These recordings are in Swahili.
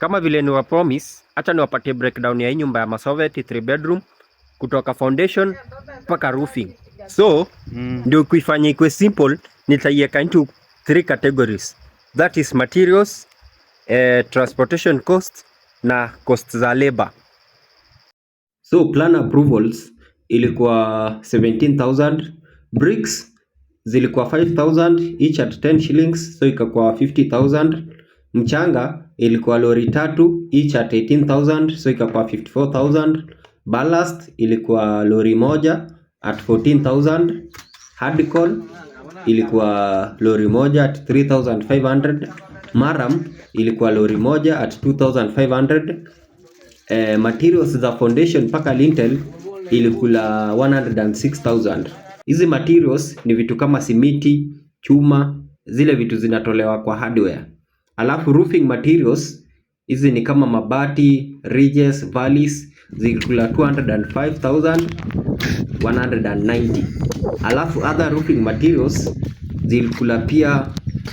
Kama vile ni wa promise, acha niwapatie breakdown ya hii nyumba ya Masovet 3 bedroom kutoka foundation mpaka roofing. So ndio kuifanya ikuwe simple, nitaiweka into 3 categories. That is materials, transportation cost na cost za labor. So plan approvals ilikuwa 17,000, bricks zilikuwa 5,000 each at 10 shillings, so ikakuwa 50,000. Mchanga ilikuwa lori 3 each at 18,000, so ikakuwa 54,000. Ballast ilikuwa lori moja at 14,000. Hardcore ilikuwa lori moja at 3,500. Maram ilikuwa lori moja at 2,500. Materials za foundation paka lintel ilikula 106,000. Hizi materials ni vitu kama simiti, chuma, zile vitu zinatolewa kwa hardware. Alafu roofing materials hizi ni kama mabati, ridges, valleys zilikula 205,190. Alafu other roofing materials zilikula pia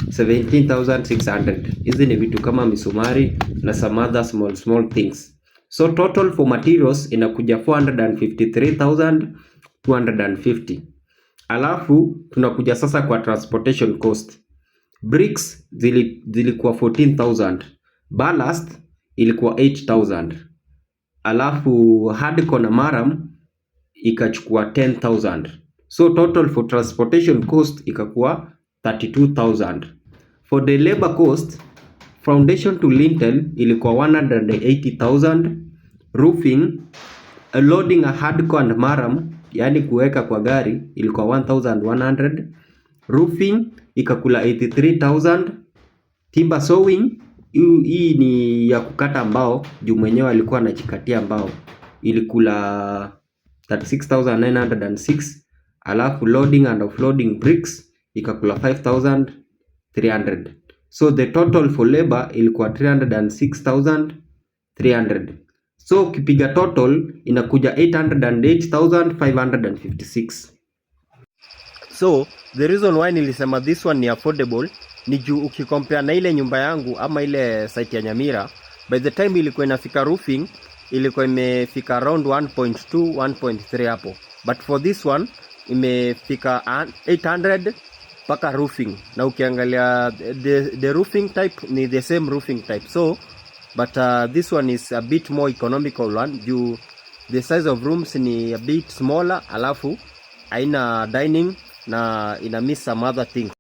17,600. Hizi ni vitu kama misumari na some other small things. So total for materials inakuja 453,250. Alafu tunakuja sasa kwa transportation cost. Bricks zilikuwa 14,000. Ballast ilikuwa 8,000. Alafu hardcore na maram ikachukua 10,000. So total for transportation cost ikakuwa 32,000. For the labor cost, foundation to lintel ilikuwa 180,000. Roofing, loading a hardcore and maram, yani kuweka kwa gari, ilikuwa 1,100. Roofing ikakula 83,000. Timber sawing, hii ni ya kukata mbao, juu mwenyewe alikuwa anajikatia mbao, ilikula 36,906. Alafu loading and offloading bricks ikakula 5,300. So the total for labor ilikuwa 306,300. So ukipiga total inakuja 808,556. So the reason why nilisema this one ni affordable ni juu ukikompare na ile nyumba yangu ama ile site ya Nyamira, by the time ilikuwa inafika roofing ilikuwa imefika around 1.2 1.3 hapo, but for this one imefika 800 paka roofing. Na ukiangalia the roofing type ni the same roofing type, so but this one is a bit more economical one due the size of rooms ni a bit smaller, alafu haina dining na ina miss some other things.